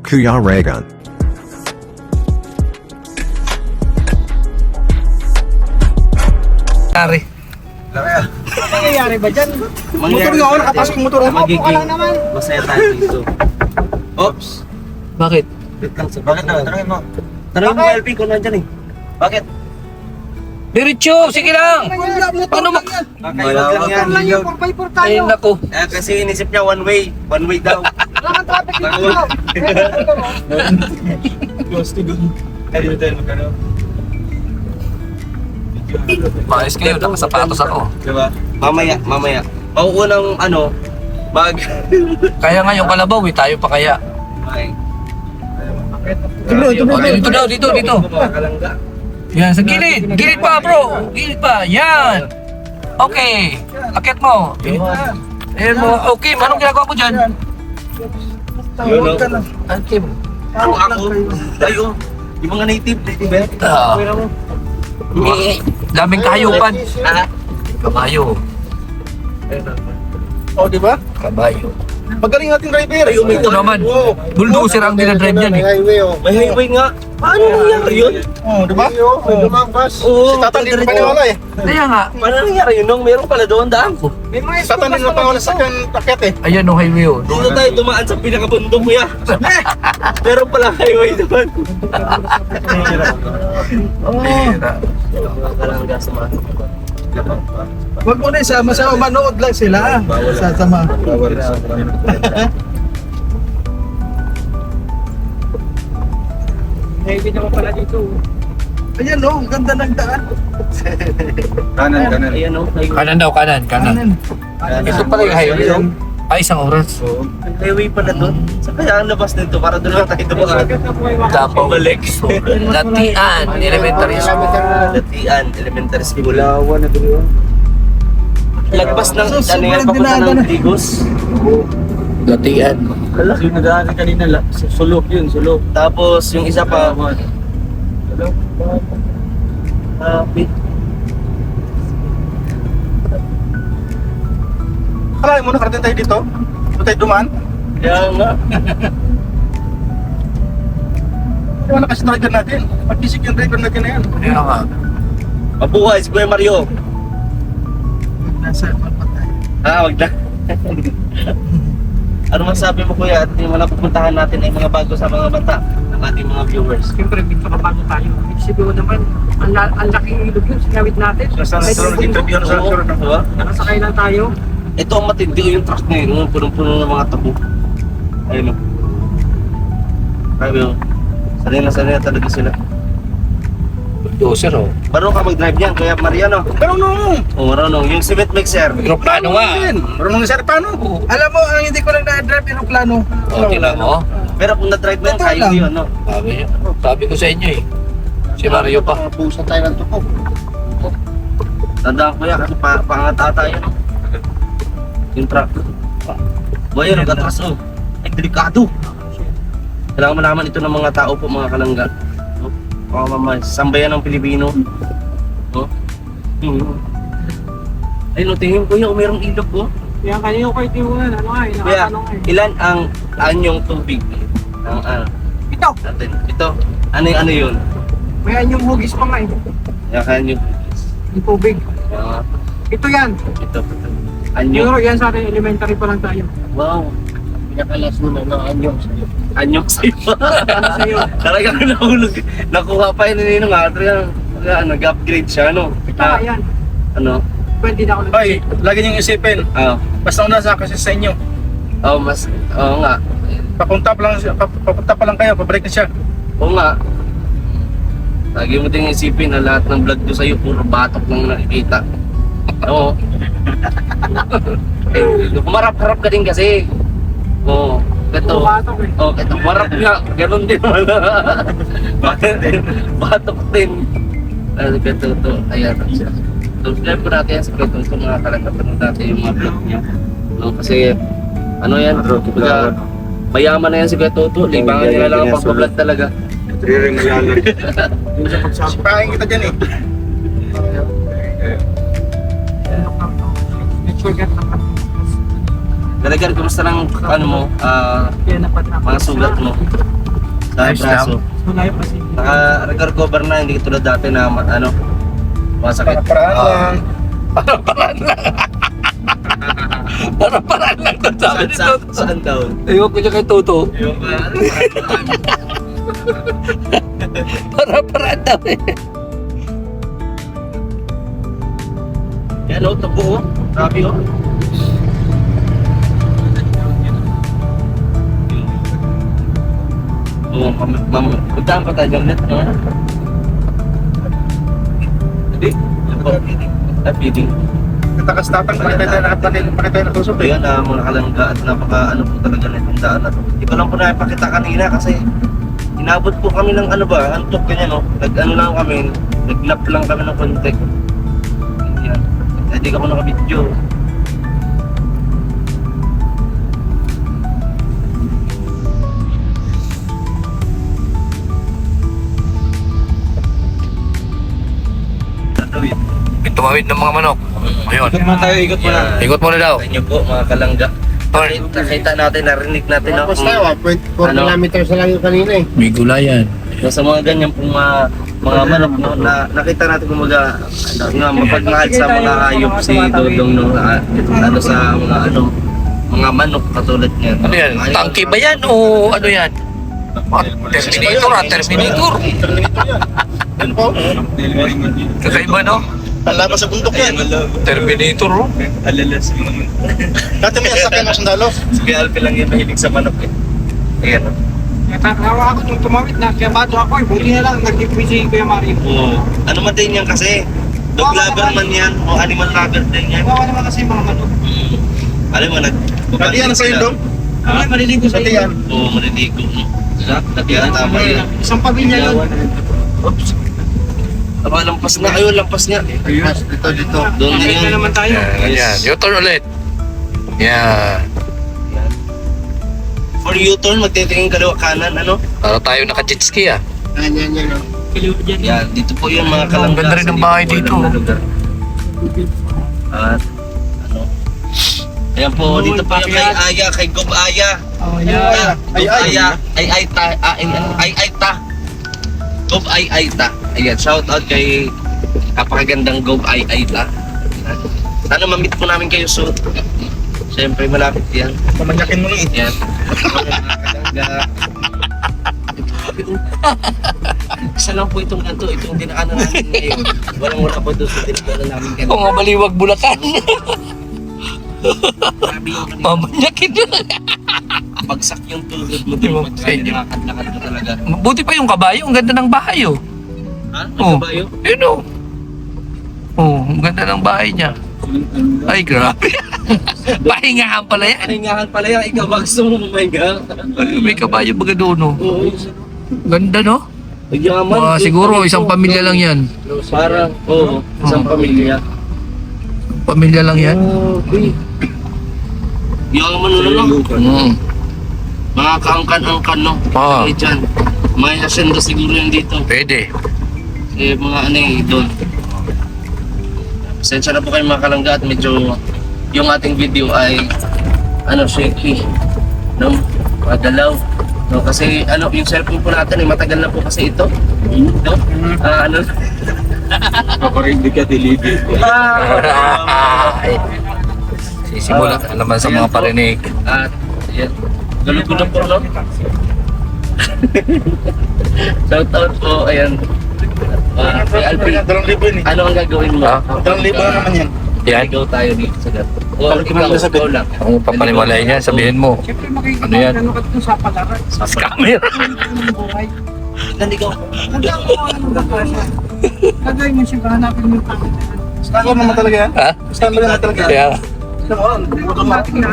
Kuya Regan. Pare. Ano nangyayari ba dyan? Motor nga ako, nakapasok yung motor ako. Magiging masaya tayo dito. Oops. Bakit? Wait lang, sir. Bakit na? Tanungin mo. Tanungin mo, Elvin, kung nandyan eh. Bakit? Diretso, sige lang. Paano mak... Kakaiwag lang yan. lang yung 4x4 tayo. Ay, naku. Kasi inisip niya one way. One way daw. Wala kang traffic dito. Gusto doon. Kaya tayo magkano. Maayos kayo, nakasapatos ako. Diba? Mamaya. Mauunang bag. Kaya nga yung kalabaw eh, tayo pa kaya. Ay. O, dito daw, dito. Kalangga. Yan, sa gilid. Gilid pa, bro. Gilid pa. Yan. Okay. Akit mo. Ayan mo. Okay, anong ginagawa mo dyan? Yun o. Okay mo. Ako. Tayo. Yung mga native eh. Ah. Daming kahayupan. Kabayo. Oh, di ba? Kabayo. Magaling ating driver. Ay, Ito naman. Bulldozer ang dinadrive yan eh. May highway nga. Paano nangyari yun? Oh, di ba? May lumampas. Oo. Si Tatan din paniwala eh. Kaya nga. Paano nangyari yun nung meron pala doon daan? Si Tatan din paniwala sa kanyang takit eh. Ayan o, highway o. Dito tayo dumaan sa pinakabundok kuya. Meron pala highway doon. Pera. Kalangga sa mga. Huwag mo na isama sa manood lang sila. Sasama. Heavy naman pala dito. Ayan o, ang ganda ng daan. Kanan. Ayan o. Kanan daw, kanan. Ito pala yung highway o. Ay, isang oras. Ang highway pala doon. Saan kaya ang labas nito? Para doon lang tayo dumaan. Davao. Balik. Latian, elementary school. Latian, elementary school. Bulawan na doon. Lagpas ng, So, ano yan, sobrang papunta dinadaan ng na. Tigos. Latian. Yung nadaan kanina, sulok yun, sulok. Tapos yung isa pa, Kalahin mo, nakarating tayo dito. Dito tayo dumaan. kaya nga. Ewan na kasi driver natin. Pag-isik yung driver natin na yan. Kaya nga. Mabuhay si Kuya Mario. Nasa pa tayo. Wag na. Ano masabi mo kuya at yung mga pupuntahan natin ay mga bago sa mga bata ng ating mga viewers? Siyempre, medyo kabago tayo. Ibig mo naman, ang laking ilog yun, sinawit natin. interview na sa Oo, diba? Nakasakay lang tayo. Ito ang matindi yung truck ngayon, punong-puno ng mga tabo. Ayun o. Sabi o, sanay na talaga sila. Bulldozer o. Marunong ka mag-drive yan, Kuya Mariano. Marunong! O marunong, yung cement mixer. Aeroplano nga. Marunong na sir, paano? Alam mo, ang hindi ko lang na-drive aeroplano. O, tingnan mo. Pero kung na-drive mo yan, Ito kaya lang. mo yun, no? Sabi ko sa inyo eh. Si Mario pa. Pusa tayo ng tuko. Tandaan ko yan kasi pangat ata yun. Yung truck. Boy, yun, nag-atras oh. Ay, delikado. Kailangan malaman ito ng mga tao po, mga kalangga. Oh, mga mama, sambayan ng Pilipino. Oh. Ay, no, tingin ko yun, mayroong ilog oh. Yan, kanina ko itimunan. Ano nga eh, Kuya, nakatanong eh. ilan ang anyong tubig? Ang Ito, natin. Ito, ano yun? may anyong hugis pa nga eh. Yung anyong. Yung tubig. Ito yan. Ito. Anyong. Siguro yan sa atin, elementary pa lang tayo. Wow. Pinakalas mo na ng anyong sa'yo. Anyong sa'yo? Ano sa'yo? Talagang nahulog. Nakuha pa yun ni Ninong Adrian. Nag-upgrade siya, no? Ito nga yan. Ano? Pwede na ako Ay, lagi niyong isipin. Basta una sa kasi sa inyo. Oo nga. Papunta pa lang kayo, pabalik na siya. Oo nga. Lagi mo din isipin na lahat ng vlog ko sa'yo, puro batok lang nakikita. Oo. Kumarap-harap ka din kasi. Oo. Ito. batok eh. Oh, ito marap nga. Ganun din wala. Batok din. Ano ito. Ayan. Subscribe po natin yan sa Ketoto mga kalanggapan natin yung mga vlog niya. No, kasi ano yan, mayaman na yan si Ketoto. Libangan nila lang ang pag-vlog talaga. Sipahin kita dyan eh. Make sure get Galagar, kumusta lang ano mo, Kaya napatapos. mga sugat mo sa Ayos braso? Wala yung kasi. Naka-recover na, hindi tulad dati na ano, masakit. Paraan lang. Para-paraan lang. Para-paraan lang to sabi ni Toto. Saan daw? Ayoko ko niya kay Toto. Yung Para-paraan daw eh. yan o, tabo o. Grabe o. Oo, puntaan pa tayo ng net, no? Hindi. Yan po. Feeding. Katakas-tatang, pakita tayo na tusok eh. Ayan, mga kalangga at napaka ano po talaga na itong daan na to. Hindi ko lang po napakita kanina kasi inabot po kami ng ano ba, antok ganyan no. Nag-ano lang kami, nag-nap lang kami ng konti. Yan. Hindi ako naka-video. Tatawid. Tumawid ng mga manok. Ayun. Naman tayo, ikot mo na. Ikot muna daw. Sa inyo po mga kalangga. Tol. Nakita natin, narinig natin na Tapos tayo, 4 Ano? kilometers na lang yung kanina eh. May gulayan. sa mga ganyan pong mga manok no, na nakita natin kumaga ano, mapagmahal sa mga hayop si Dodong no, ano sa mga manok katulad niyan. Ano yan? Tangke ba yan o ano yan? Terminator Terminator. Ano po? Kakaiba no? Ang laban sa bundok yan. Terminator oh. Alalas. Dati may sakyan ng sundalo. Si Alpi lang yung mahilig sa manok eh. Ayan. Natawa ako nung tumawid na, kaya bato ako eh. Buti na lang, nag-ipisi ko yung Mario. Oo. Ano man din yan kasi? Dog lover man yan o animal lover din yan. Bawa naman kasi mga manok. Alam mo, Dati yan sa indong. Ay, maliligo sa Dati iyo. yan. Oo, maliligo. Dati yan, tama yan. Isang pamilya yun. Oops. Aba, lampas na kayo, lampas nga. Mas dito. Doon din Balik na yan. naman tayo. Yan. U-turn ulit. Yan. For U-turn, magtitingin kaliwa kanan, ano? Para tayo naka-jet ski ah. Yan. Kaliwa dyan. Yan, dito po yung mga Ang kalangga. ganda rin ng bahay dito. At, ano? Ayan po, dito po yung kay Aya, kay Gob Aya. Oh, Ay, yan. Gob Aya, ay ta. Gob ay ta. Ayan, shout out kay napakagandang Gob ay ta. Sana ma-meet po namin kayo soon. Siyempre, malapit yan. Pamanyakin mo lang eh. Yan. Isa lang po itong ganito, itong dinaanan namin ngayon. Walang wala po doon sa dinaanan namin O kanina. nga baliwag Bulacan. Grabe yung kanina. Mamanyakin na. Bagsak yung tulog mo Di ba? doon. Lakad-lakad mo talaga. Buti pa yung kabayo. Ang ganda ng bahay oh. Ha? Oh. Nagkabayo? Yun oh. Oh, ang ganda ng bahay niya. Ay, grabe. Pahingahan pala yan. Paningahan pala yan, ikaw ba gusto mo mahinga? Ay, may kabayo baga doon oh. Oo. Ganda no? Yaman. Mga siguro isang pamilya lang yan. Parang, oo, isang pamilya. Pamilya lang yan. Okay. Yaman na lang. Mga kaangkan-angkan no. Ah. Kaya dyan. May asyenda siguro yan dito. Pwede. Eh, mga ano eh, doon. Pasensya na po kayo mga kalangga at medyo yung ating video ay shaky. No? Madalaw. No? Kasi yung cellphone po natin ay matagal na po kasi ito. No? Paparindi ka, delivery. Ay. Sisimula ka naman sa mga parinig. At yan. Galugo na po, no? Shout out po, ayan. Kay Alpin, 2,000 yun eh. ano ang gagawin mo? Ah? 2,000 na naman yan. Yan. Ikaw tayo dito sa gato. O, Bakit ikaw, mo sasabihin? ikaw lang. Ang papaniwalay niya, sabihin mo. Siyempre makikita Ano yan? ano ka dun sa palaran. Scammer. Ang buhay. Naligaw. Hanggang mo ano gagawin. Gagawin mo siyempre, hanapin mo yung pangit. Scammer naman talaga yan. Ha? Scammer naman talaga yan. Kaya, Automatic na.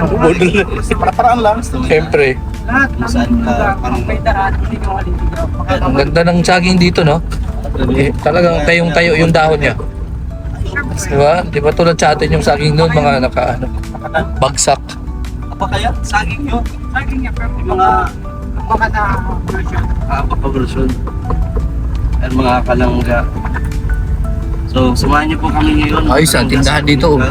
Para-paraan lang. siyempre. Lahat ng parang may daan, hindi ka maliligaw. Ang ganda ng saging dito, no? Eh, talagang tayong-tayo yung dahon niya. Diba? Di ba tulad sa atin yung saging doon, mga bagsak. Apa kaya? Saging nyo? Saging niya, pero Yung mga baka na version. papabrosyon. At mga kalangga. So, samahan niyo po kami ngayon. Ayos, ang tindahan dito, oh.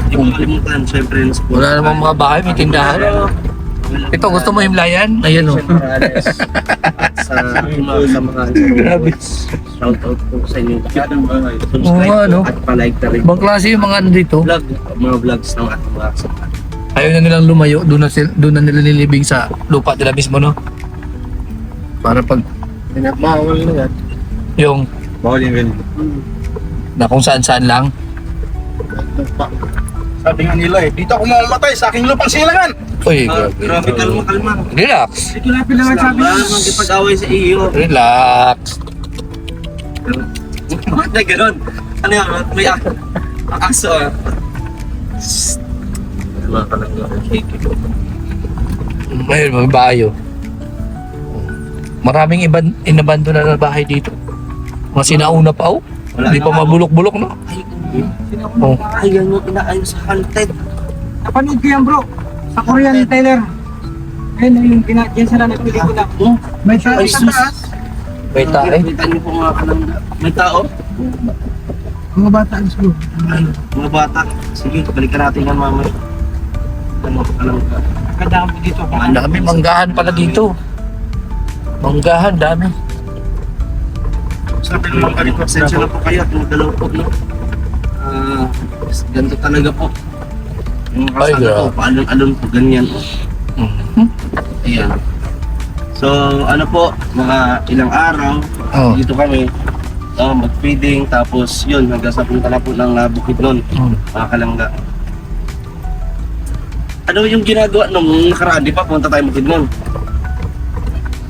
Hindi mo makalimutan, syempre, yung sport. Wala namang mga bahay, may tindahan. Ito, gusto mo himlayan? Ayan o. Sa mga Grabe. shout out po sa inyo. Oo nga, no? At palike na rin. Ibang klase yung mga ano dito. Mga vlogs ng ating mga kasama. Ayaw na nilang lumayo, doon na nila nilibing sa lupa nila mismo, no? Para pag Bawal na yan. yung Bawal yung ganyan. na kung saan-saan lang. Sabi nga nila dito ako mamamatay sa aking lupang silangan. Uy, Grabe, kalma. relax. Ito lang lang sabi Wala namang kipag-away sa iyo. Relax. Bakit na gano'n? Ano yan? May aso ah. Diba talaga? Ayun, may bayo. Maraming inabando na bahay dito. Mga sinauna pa, oh. Hindi pa mabulok-bulok, no? Oh. Ay, yan yung inaayos sa haunted. Napanood ko yan bro. Sa Korean Taylor. Ayun yung yan sila nagpelikula. May tayo Ay, sa sus. taas. May tae. Kita niyo po mga kalangga. May tao? Mga bata bro. Ay, mga bata. Sige, balikan natin yan mamaya. Ano, kalangga. Kadaan po dito. Ang dami manggahan pala dito. Manggahan, dami. Sabi naman ka rin, pasensya na po kayo at yung dalaw po, no? Ganito talaga po. Yung Ay, kasama grabe. po, paalon-alon po, ganyan po. Mhm. Ayan. So, ano po, mga ilang araw, Oh. dito kami, mag-feeding, tapos yun, hanggang sa punta na po ng bukid nun, mga kalangga. Ano yung ginagawa nung nakaraan, di ba, punta tayo bukid nun?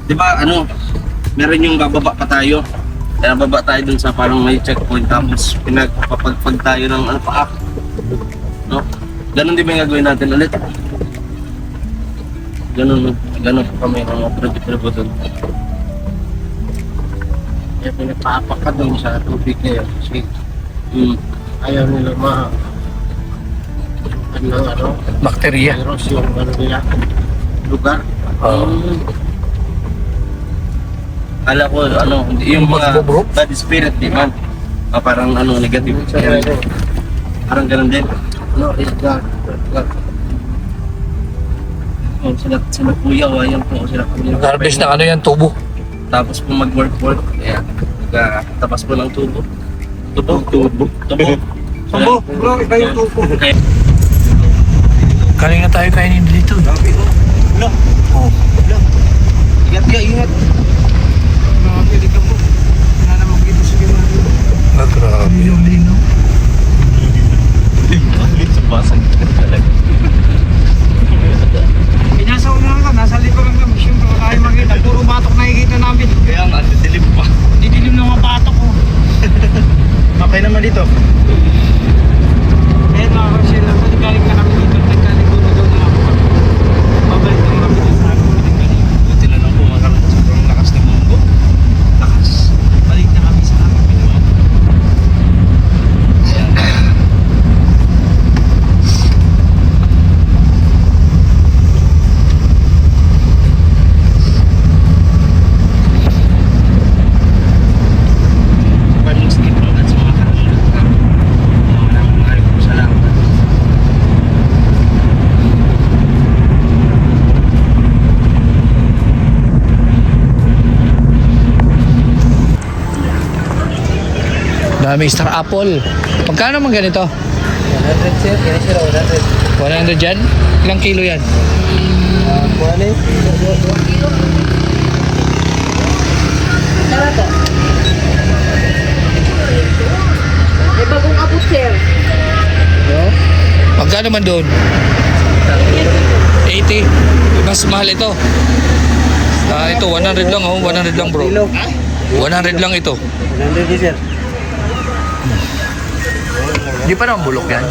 Di ba, meron yung bababa pa tayo. Kaya baba tayo dun sa parang may checkpoint, tapos pinagpapagpag tayo ng paak. No? Ganon din ba yung gagawin natin ulit? Ganon po kami ng mga probo dun. Kaya pinapapak ka doon sa tubig na yan. Kasi ayaw nila Bakterya. virus yung nila, lugar. Oh. Kala ko, yung mga Bro? bad spirit, di man. Parang negative. Sa Parang ganon din. Edgar. Sila kuya, ayan po, sila kuya. Nag-harvest ng yan, tubo. Tapos po mag-work. Ayan. Tapos po ng tubo. Tubo. Tubo, bro, iba yung tubo. Kanina tayo kainin dito. No. Oh. Ingat. Mga pili ka po. Wala namang kita sa ginawa. Ah, grabe yung lino. Basag talaga. Pinasa ko lang nasa likod lang kami. Siyempre wala kayong makita. Puro batok nakikita namin. Kaya nga, dilim pa. Didilim ng mga batok ko. Okay naman dito. Kaya mga kasi lang. Galing na kami dito. Nagkaling ko na doon na ako. Babalik na kami dito sa akin. Buti na lang po, makaroon sa sobrang lakas ng munggo. Lakas. Balik na kami sa akin. Parang skip lang sa mga kalangga. Maraming po salamat. Dami star apple. Magkano man ganito? 100 sir, kaya sir, 100. 100 dyan? Ilang kilo yan? Kuwali? May bagong abot, sir. Magkano man doon? 80. Mas mahal ito. Ito 100 lang, oh. 100 lang, bro. 100 lang ito. 100 din sir. Di pa naman bulok yan.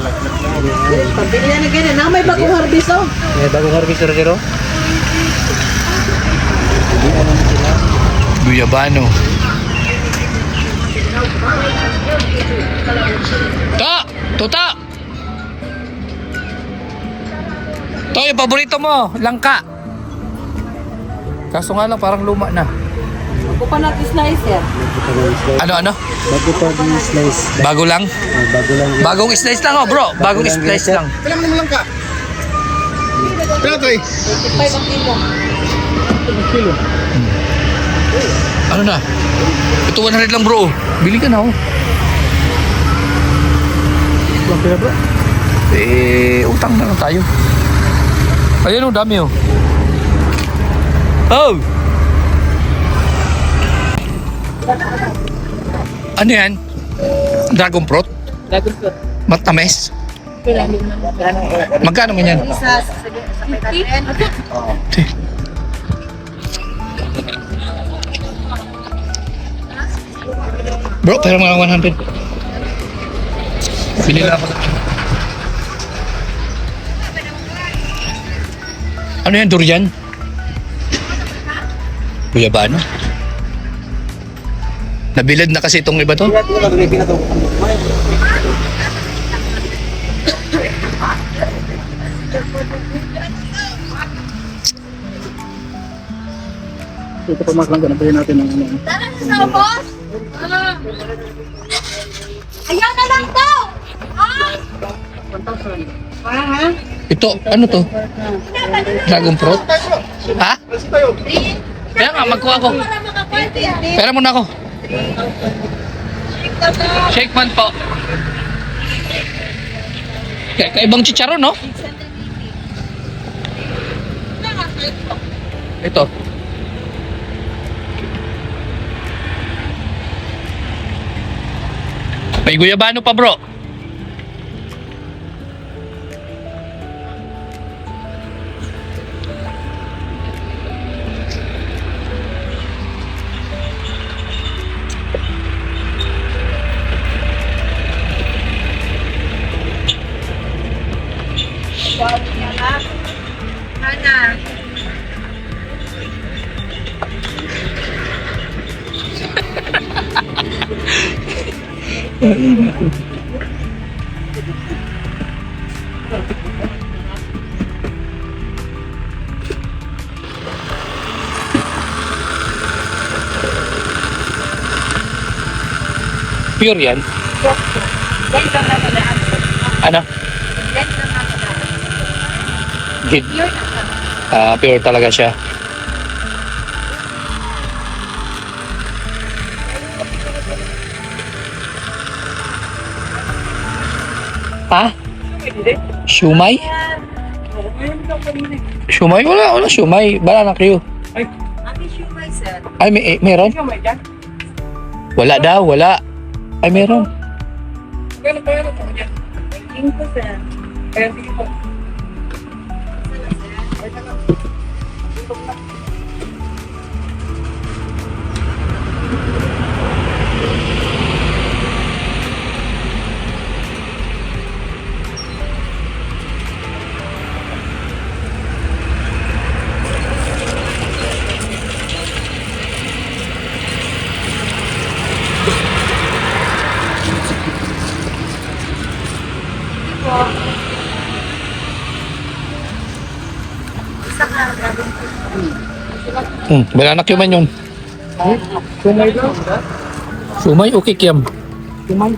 Pabili na ganyan. May bagong harvest, oh. May bagong harvester sir. Guyabano. Tuta! To, yung paborito mo, langka. Kaso nga lang, parang luma na. Bago pa natin slicer. Ano? Bago pa di slice. Bago lang? Bago lang. Bagong slice lang oh bro. Bagong slice lang. Kailan mo lang ka? Kailan to eh? 25 ang kilo. Ano na? Ito 100 lang bro. Bili ka na oh. Lang pila bro. Utang na lang tayo. Ayun oh, dami oh. Oh! Ano yan? Dragon fruit? Dragon fruit. Matamis? Kailan din naman. Magkano man yan? Sa may kanin. Bro, pero mga 100. Bili lang ako. Ano yan, durian? Guyabano? Nabilad na kasi itong iba to. Ito pa mas lang ganun natin ng ano. Tara na sa boss! Ayaw na lang daw! Ito, ano to? Dragon fruit? Ha? Kaya nga, magkuha ko. Para makaparty. Pera muna ako. Shake man po. Kaibang chicharon, no? Ito. May guyabano pa, bro. Hana. Pure yan. Ano? Gid. Pure talaga siya. Ha? Shumay? Shumay? Wala shumay. Banana Q. Ate Shumay, sir. Ay, meron? Wala daw, wala. Ay, meron. King ko, sir. Banana Q man yun. Sumay lang. Shumay o kikiam? Sumay.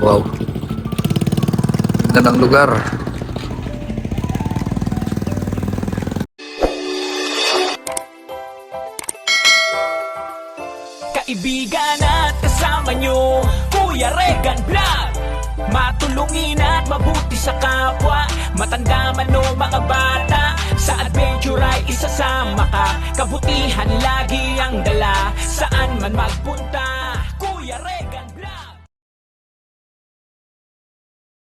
Wow. Ganda ng lugar. Kaibigan at kasama nyo, Kuya Regan Vlog. Matulungin at mabuti sa kapwa, matanda man o mga bata. Sa adventure ay isasama ka, kabutihan lagi ang dala. Saan man magpunta